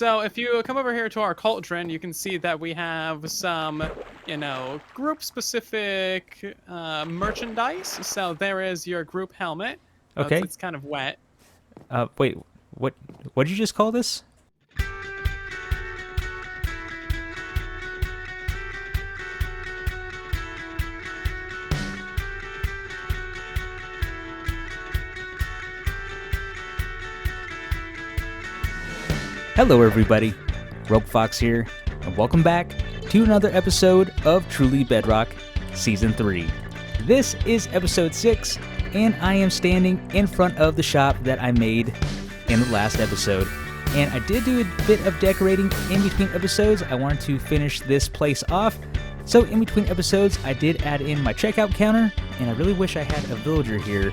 So if you come over here to our cauldron, you can see that we have some, group-specific merchandise. So there is your group helmet. It's, Okay. it's kind of wet. Wait. What? What did you just call this? Hello, everybody. Rope Fox here, and welcome back to another episode of Truly Bedrock Season 3. This is episode 6, and I am standing in front of the shop that I made in the last episode. And I did do a bit of decorating in between episodes. I wanted to finish this place off. So in between episodes, I did add in my checkout counter, and I really wish I had a villager here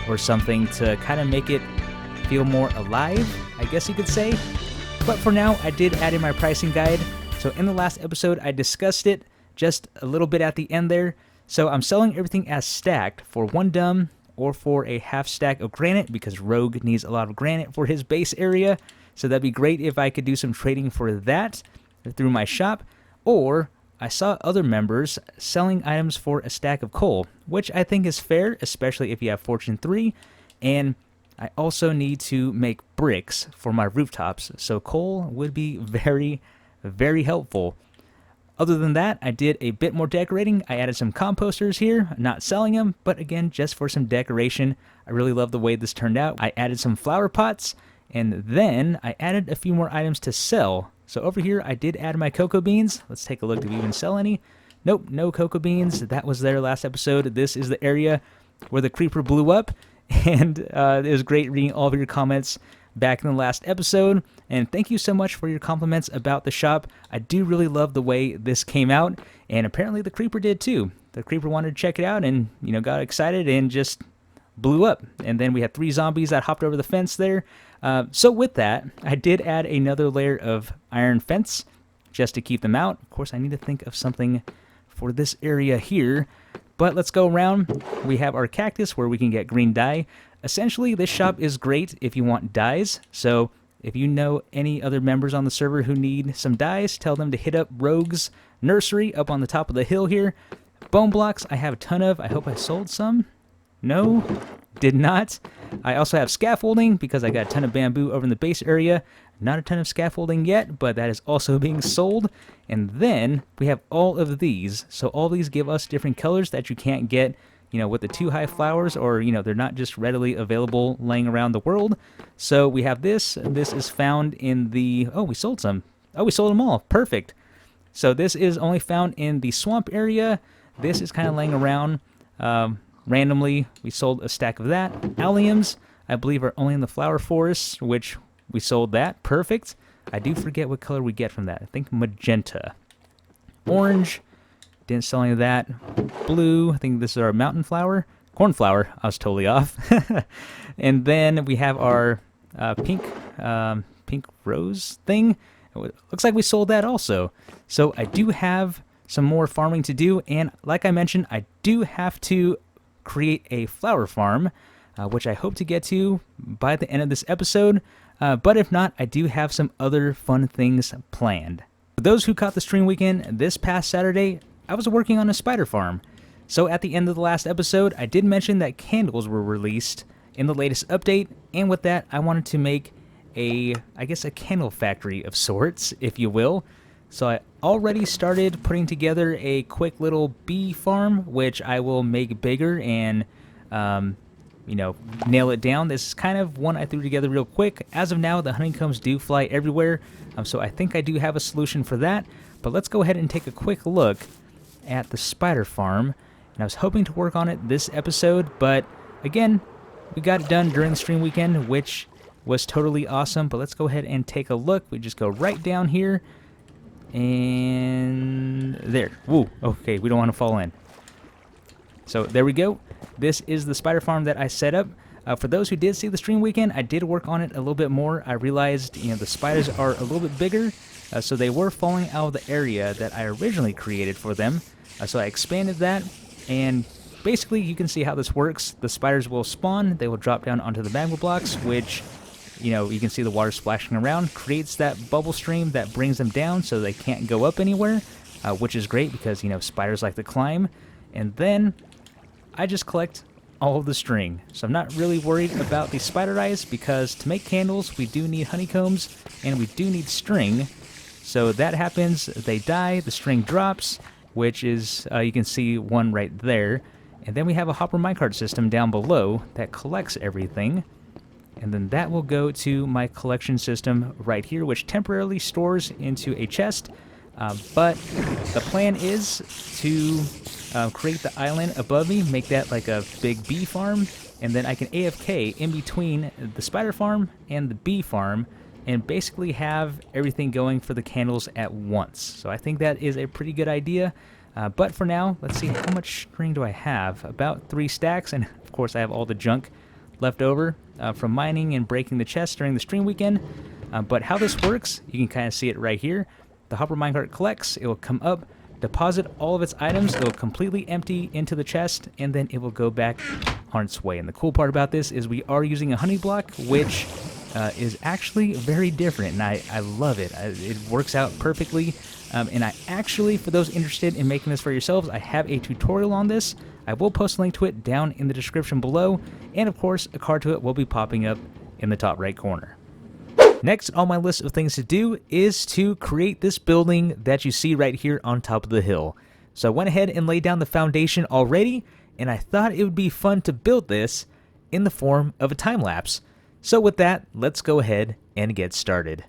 or something to kind of make it feel more alive, I guess you could say. But for now, I did add in my pricing guide. So in the last episode, I discussed it just a little bit at the end there. So I'm selling everything as stacked for 1 dumb or for a half stack of granite because Rogue needs a lot of granite for his base area. So that'd be great if I could do some trading for that through my shop. Or I saw other members selling items for a stack of coal, which I think is fair, especially if you have Fortune 3. And I also need to make bricks for my rooftops, so coal would be very, very helpful. Other than that, I did a bit more decorating. I added some composters here, not selling them, but again, just for some decoration. I really love the way this turned out. I added some flower pots, and then I added a few more items to sell. So over here, I did add my cocoa beans. Let's take a look. Did we even sell any? Nope, no cocoa beans. That was there last episode. This is the area where the creeper blew up. And it was great reading all of your comments back in the last episode. And thank you so much for your compliments about the shop. I do really love the way this came out. And apparently the creeper did too. The creeper wanted to check it out and, got excited and just blew up. And then we had 3 zombies that hopped over the fence there. So with that, I did add another layer of iron fence just to keep them out. Of course, I need to think of something for this area here. But let's go around. We have our cactus where we can get green dye. Essentially, this shop is great if you want dyes. So if you know any other members on the server who need some dyes, tell them to hit up Rogue's Nursery up on the top of the hill here. Bone blocks, I have a ton of. I hope I sold some. No, did not. I also have scaffolding because I got a ton of bamboo over in the base area. Not a ton of scaffolding yet, but that is also being sold. And then we have all of these. So all these give us different colors that you can't get, with the 2 high flowers, or, they're not just readily available laying around the world. So we have this. This is found in the... Oh, we sold some. Oh, we sold them all. Perfect. So this is only found in the swamp area. This is kind of laying around randomly. We sold a stack of that. Alliums, I believe, are only in the flower forests, which... we sold that. Perfect. I do forget what color we get from that. I think magenta. Orange. Didn't sell any of that. Blue. I think this is our mountain flower. Cornflower. I was totally off. And then we have our pink rose thing. It looks like we sold that also. So I do have some more farming to do. And like I mentioned, I do have to create a flower farm, which I hope to get to by the end of this episode. But if not, I do have some other fun things planned. For those who caught the stream weekend, this past Saturday, I was working on a spider farm. So at the end of the last episode, I did mention that candles were released in the latest update, and with that, I wanted to make a candle factory of sorts, if you will. So I already started putting together a quick little bee farm, which I will make bigger and nail it down. This is kind of one I threw together real quick. As of now, the honeycombs do fly everywhere, so I think I do have a solution for that. But let's go ahead and take a quick look at the spider farm. And I was hoping to work on it this episode, but again, we got it done during the stream weekend, which was totally awesome. But let's go ahead and take a look. We just go right down here, and there. Woo, okay, we don't want to fall in. So there we go. This is the spider farm that I set up. For those who did see the stream weekend, I did work on it a little bit more. I realized, the spiders are a little bit bigger, so they were falling out of the area that I originally created for them. So I expanded that, and basically you can see how this works. The spiders will spawn, they will drop down onto the magma blocks, which you can see the water splashing around, creates that bubble stream that brings them down so they can't go up anywhere, which is great because, spiders like to climb. And then I just collect all of the string. So I'm not really worried about the spider eyes because to make candles, we do need honeycombs and we do need string. So that happens, they die, the string drops, which is, you can see one right there. And then we have a hopper minecart system down below that collects everything. And then that will go to my collection system right here, which temporarily stores into a chest. But the plan is to create the island above me, make that like a big bee farm, and then I can AFK in between the spider farm and the bee farm, and basically have everything going for the candles at once. So I think that is a pretty good idea. But for now, let's see, how much string do I have? About 3 stacks, and of course I have all the junk left over from mining and breaking the chest during the stream weekend. But how this works, you can kind of see it right here. The hopper minecart collects, it will come up, deposit all of its items, it will completely empty into the chest, and then it will go back on its way. And the cool part about this is we are using a honey block, which is actually very different, and I love it. It works out perfectly. And I actually, for those interested in making this for yourselves, I have a tutorial on this. I will post a link to it down in the description below, and of course, a card to it will be popping up in the top right corner. Next on my list of things to do is to create this building that you see right here on top of the hill. So I went ahead and laid down the foundation already, and I thought it would be fun to build this in the form of a time lapse. So with that, let's go ahead and get started.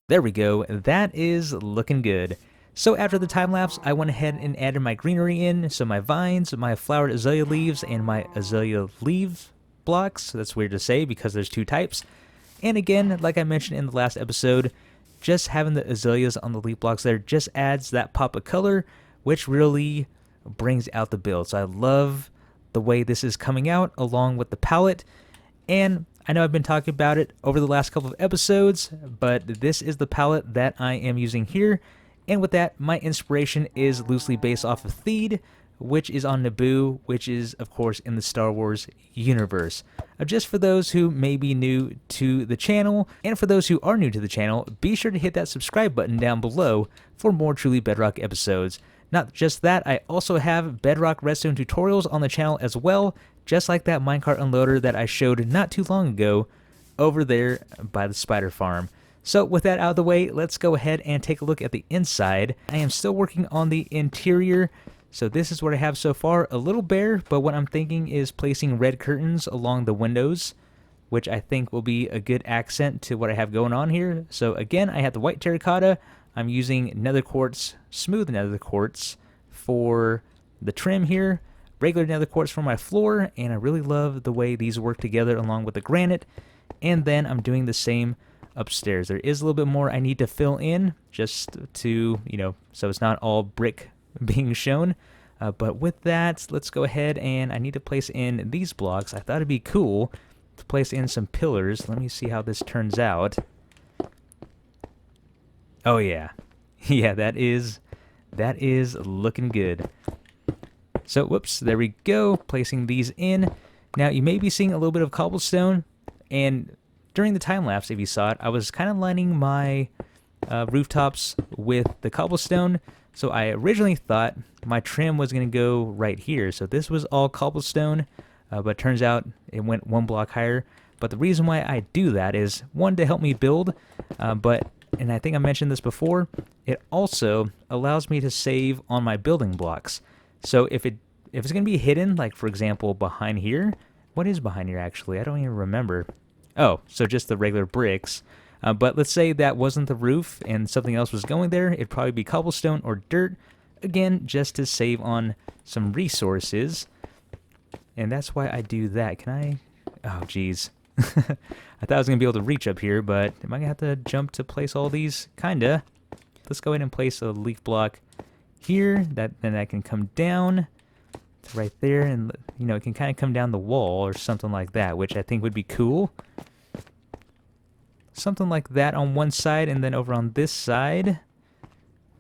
There we go, that is looking good. So after the time lapse, I went ahead and added my greenery in, so my vines, my flowered azalea leaves, and my azalea leaf blocks. That's weird to say because there's 2 types. And again, like I mentioned in the last episode, just having the azaleas on the leaf blocks there just adds that pop of color, which really brings out the build. So I love the way this is coming out along with the palette. And I know I've been talking about it over the last couple of episodes, but this is the palette that I am using here. And with that, my inspiration is loosely based off of Theed, which is on Naboo, which is, of course, in the Star Wars universe. Just for those who may be new to the channel, and for those who are new to the channel, be sure to hit that subscribe button down below for more Truly Bedrock episodes. Not just that, I also have Bedrock Redstone tutorials on the channel as well, just like that minecart unloader that I showed not too long ago over there by the spider farm. So with that out of the way, let's go ahead and take a look at the inside. I am still working on the interior. So this is what I have so far, a little bare, but what I'm thinking is placing red curtains along the windows, which I think will be a good accent to what I have going on here. So again, I have the white terracotta. I'm using nether quartz, smooth nether quartz for the trim here, regular nether quartz for my floor, and I really love the way these work together along with the granite. And then I'm doing the same upstairs. There is a little bit more I need to fill in just to, so it's not all brick being shown. But with that, let's go ahead and I need to place in these blocks. I thought it'd be cool to place in some pillars. Let me see how this turns out. Oh yeah. Yeah, that is looking good. So, whoops, there we go. Placing these in. Now, you may be seeing a little bit of cobblestone, and during the time lapse, if you saw it, I was kind of lining my rooftops with the cobblestone. So I originally thought my trim was going to go right here. So this was all cobblestone, but turns out it went one block higher. But the reason why I do that is, one, to help me build, and I think I mentioned this before, it also allows me to save on my building blocks. So if it's going to be hidden, like for example behind here, what is behind here actually? I don't even remember. Oh, so just the regular bricks. But let's say that wasn't the roof and something else was going there. It'd probably be cobblestone or dirt. Again, just to save on some resources. And that's why I do that. Can I? Oh, geez. I thought I was going to be able to reach up here, but am I going to have to jump to place all these? Kinda. Let's go ahead and place a leaf block here. Then that can come down to right there. And, it can kind of come down the wall or something like that, which I think would be cool. Something like that on one side, and then over on this side,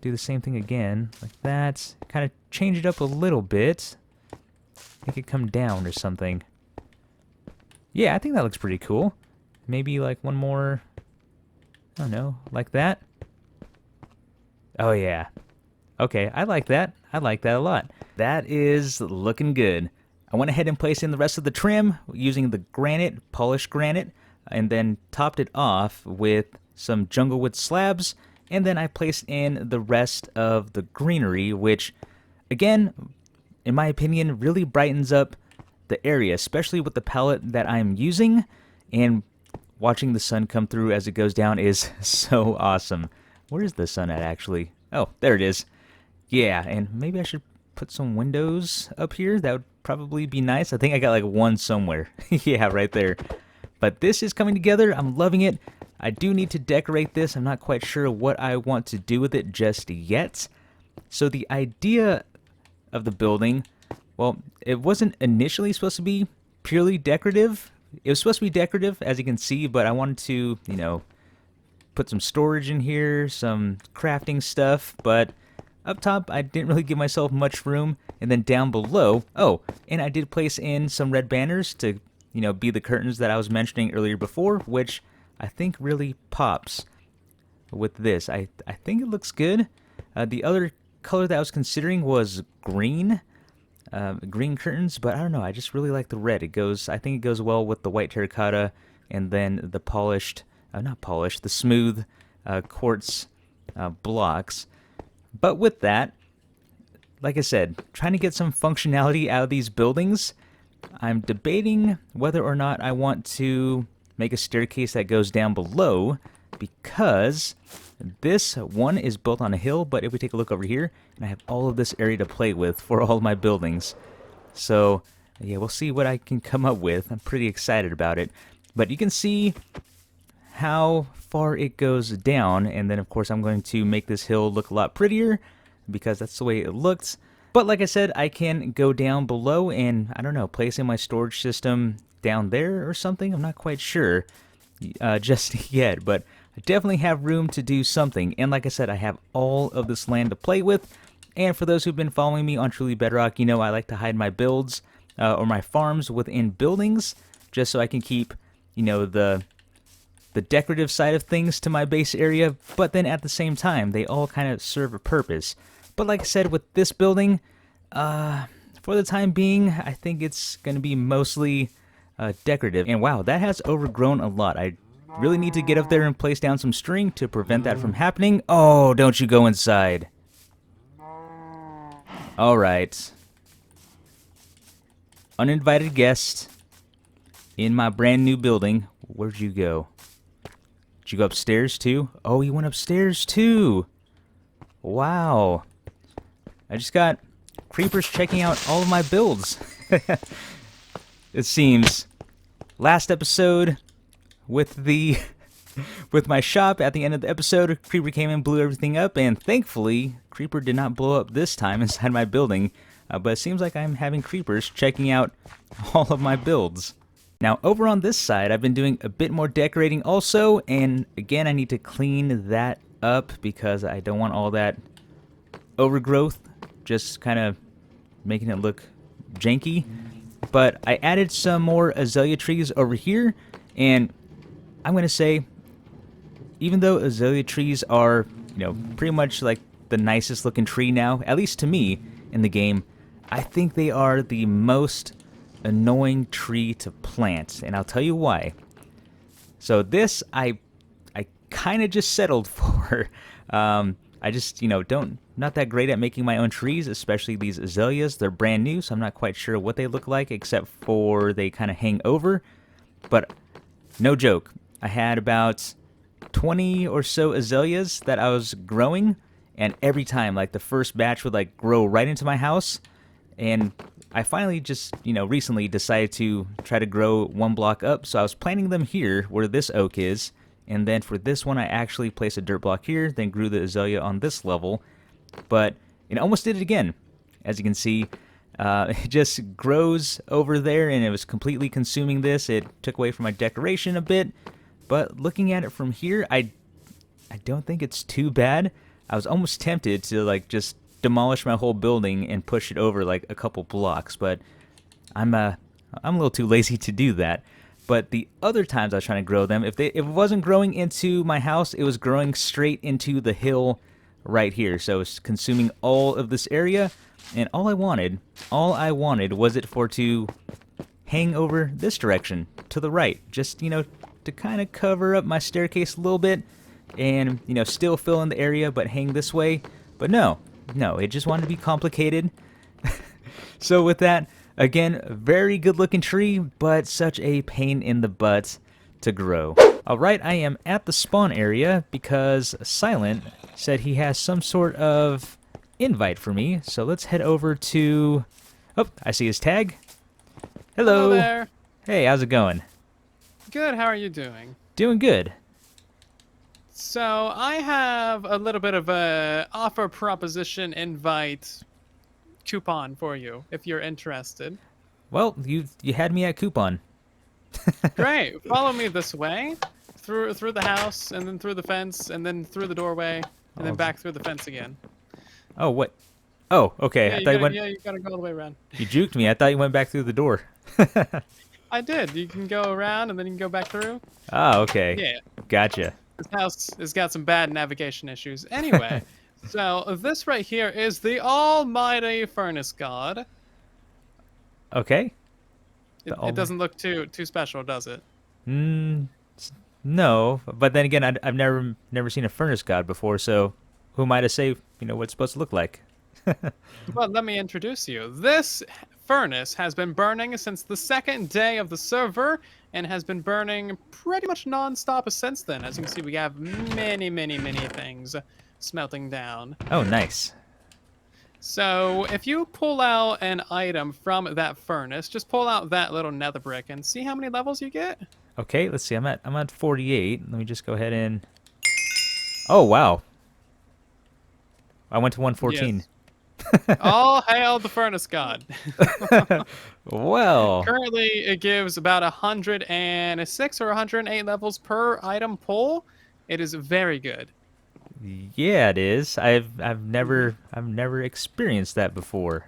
do the same thing again, like that. Kind of change it up a little bit. Make it come down or something. Yeah, I think that looks pretty cool. Maybe like one more, I don't know, like that. Oh yeah. Okay, I like that. I like that a lot. That is looking good. I went ahead and placed in the rest of the trim using the granite, polished granite, and then topped it off with some jungle wood slabs, and then I placed in the rest of the greenery, which, again, in my opinion, really brightens up the area, especially with the palette that I'm using, and watching the sun come through as it goes down is so awesome. Where is the sun at, actually? Oh, there it is. Yeah, and maybe I should put some windows up here. That would probably be nice. I think I got like one somewhere. Yeah, right there. But this is coming together. I'm loving it. I do need to decorate this. I'm not quite sure what I want to do with it just yet. So the idea of the building, well, it wasn't initially supposed to be purely decorative. It was supposed to be decorative, as you can see, but I wanted to, put some storage in here, some crafting stuff, but up top, I didn't really give myself much room. And then down below, oh, and I did place in some red banners to be the curtains that I was mentioning earlier before, which I think really pops with this. I think it looks good. The other color that I was considering was green, green curtains, but I don't know. I just really like the red. I think it goes well with the white terracotta and then the the smooth quartz blocks. But with that, like I said, trying to get some functionality out of these buildings. I'm debating whether or not I want to make a staircase that goes down below, because this one is built on a hill, but if we take a look over here, and I have all of this area to play with for all of my buildings. So, yeah, we'll see what I can come up with. I'm pretty excited about it. But you can see how far it goes down, and then of course I'm going to make this hill look a lot prettier, because that's the way it looks. But like I said, I can go down below and, I don't know, place in my storage system down there or something. I'm not quite sure just yet, but I definitely have room to do something. And like I said, I have all of this land to play with. And for those who've been following me on Truly Bedrock, you know I like to hide my builds or my farms within buildings, just so I can keep, you know, the decorative side of things to my base area, but then at the same time, they all kind of serve a purpose. But like I said, with this building, for the time being, I think it's going to be mostly decorative. And wow, that has overgrown a lot. I really need to get up there and place down some string to prevent that from happening. Oh, don't you go inside. All right. Uninvited guest in my brand new building. Where'd you go? Did you go upstairs too? Oh, you went upstairs too. Wow. I just got creepers checking out all of my builds. It seems. Last episode with the with my shop, at the end of the episode, Creeper came and blew everything up, and thankfully, Creeper did not blow up this time inside my building. But it seems like I'm having creepers checking out all of my builds. Now, over on this side, I've been doing a bit more decorating also, and again, I need to clean that up because I don't want all that overgrowth just kind of making it look janky. But I added some more azalea trees over here, and I'm going to say, even though azalea trees are, you know, pretty much like the nicest looking tree now, at least to me in the game, I think they are the most annoying tree to plant, and I'll tell you why. So this I kind of just settled for. I just, you know, not that great at making my own trees, especially these azaleas. They're brand new, so I'm not quite sure what they look like, except for they kind of hang over. But no joke, I had about 20 or so azaleas that I was growing, and every time, like, the first batch would like grow right into my house, and I finally just, you know, recently decided to try to grow one block up. So I was planting them here where this oak is, and then for this one I actually placed a dirt block here, then grew the azalea on this level. But it almost did it again. As you can see, it just grows over there, and it was completely consuming this. It took away from my decoration a bit, but looking at it from here, I don't think it's too bad. I was almost tempted to like just demolish my whole building and push it over like a couple blocks, but I'm a little too lazy to do that. But the other times I was trying to grow them, if it wasn't growing into my house, it was growing straight into the hill right here. So it's consuming all of this area, and all I wanted was it to hang over this direction to the right, just, you know, to kind of cover up my staircase a little bit and, you know, still fill in the area but hang this way. But no, it just wanted to be complicated. So with that, again, very good looking tree, but such a pain in the butt to grow. Alright, I am at the spawn area because Silent said he has some sort of invite for me. So let's head over to... Oh, I see his tag. Hello. Hello there. Hey, how's it going? Good, how are you doing? Doing good. So, I have a little bit of a offer proposition invite coupon for you, if you're interested. Well, you had me at coupon. Great. Follow me this way, through the house, and then through the fence, and then through the doorway, and then back through the fence again. Oh, what? Oh, okay. Yeah, I thought you gotta go all the way around. You juked me. I thought you went back through the door. I did. You can go around, and then you can go back through. Oh, okay. Yeah. Gotcha. This house has got some bad navigation issues. Anyway, so this right here is the almighty furnace god. Okay. It doesn't look too special, does it? No, but then again, I've never seen a furnace god before, so who am I to say, you know, what it's supposed to look like? Well, let me introduce you. This furnace has been burning since the second day of the server and has been burning pretty much non-stop since then. As you can see, we have many things smelting down. Oh, nice. So if you pull out an item from that furnace, just pull out that little nether brick and see how many levels you get. Okay, let's see. I'm at 48. Let me just go ahead and... Oh, wow. I went to 114. Yes. All hail the furnace god. Well. Currently, it gives about 106 or 108 levels per item pull. It is very good. Yeah, it is. I've never experienced that before.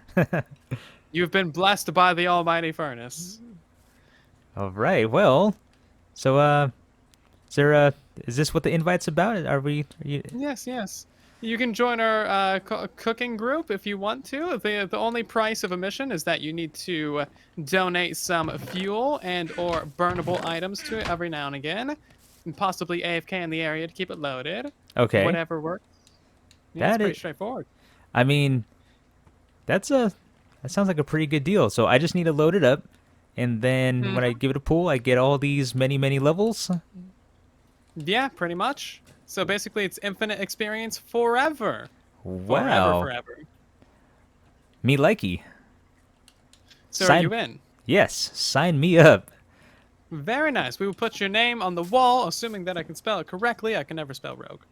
You've been blessed by the almighty furnace. All right. Well, so is there is this what the invite's about? Are you Yes, yes. You can join our cooking group if you want to. The only price of admission is that you need to donate some fuel and or burnable items to it every now and again, and possibly AFK in the area to keep it loaded. okay? Whatever works. Yeah, it's That pretty is, straightforward. I mean, that's a that sounds like a pretty good deal. So I just need to load it up, and then when I Mhm. give it a pull, I get all these many levels. Yeah, pretty much. So basically, it's infinite experience forever. Forever, Wow, forever. me likey. So are Sign you in? yes, sign me up. Very nice. We will put your name on the wall, assuming that I can spell it correctly. I can never spell rogue.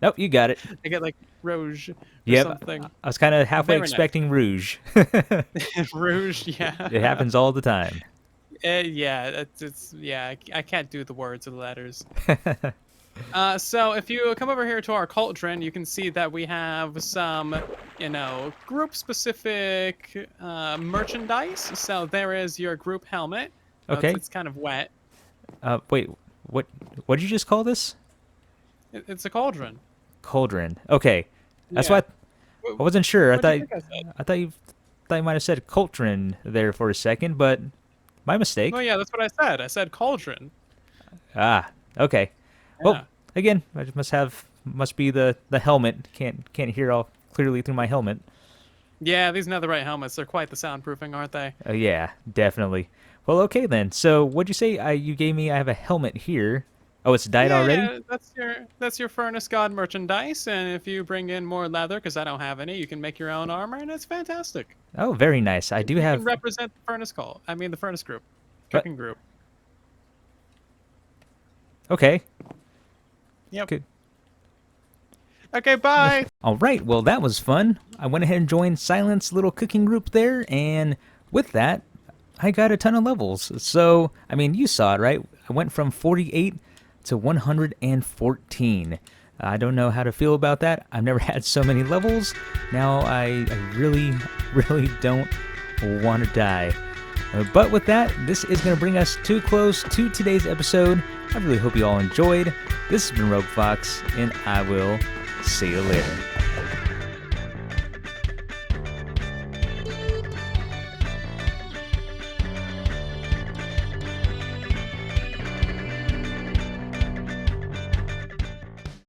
Nope, you got it. I get like Rouge or Yep, something. I was kind of halfway Very nice. expecting Rouge. Rouge, It yeah. happens all the time. Yeah, it's yeah. I can't do the words or the letters. So if you come over here to our cauldron, you can see that we have some, group-specific merchandise. So there is your group helmet. Okay. It's kind of wet. Wait, what did you just call this? It's a cauldron. Cauldron. Okay, that's Yeah. why I wasn't sure. What do you think I said? I thought you might have said cauldron there for a second, but my mistake. Oh yeah, that's what I said. I said cauldron. Ah, okay. Yeah. Well, again, I just must be the helmet. Can't hear all clearly through my helmet. Yeah, these netherite helmets, they're quite the soundproofing, aren't they? Yeah, definitely. Well, okay then. So, what'd you say? You gave me. I have a helmet here. Oh, it's dyed Yeah, already. yeah, that's your furnace god merchandise, and if you bring in more leather, because I don't have any, you can make your own armor, and it's fantastic. Oh, very nice. I do You can have. represent the furnace call. I mean, the furnace group, What? cooking group. Okay. Yep. Good. Okay, bye. All right, well, that was fun. I went ahead and joined Silent's little cooking group there, and with that, I got a ton of levels. So, I mean, you saw it, right? I went from 48 to 114. I don't know how to feel about that. I've never had so many levels. Now, I really don't want to die. But with that, this is going to bring us too close to today's episode. I really hope you all enjoyed. This has been Rogue Fox, and I will see you later.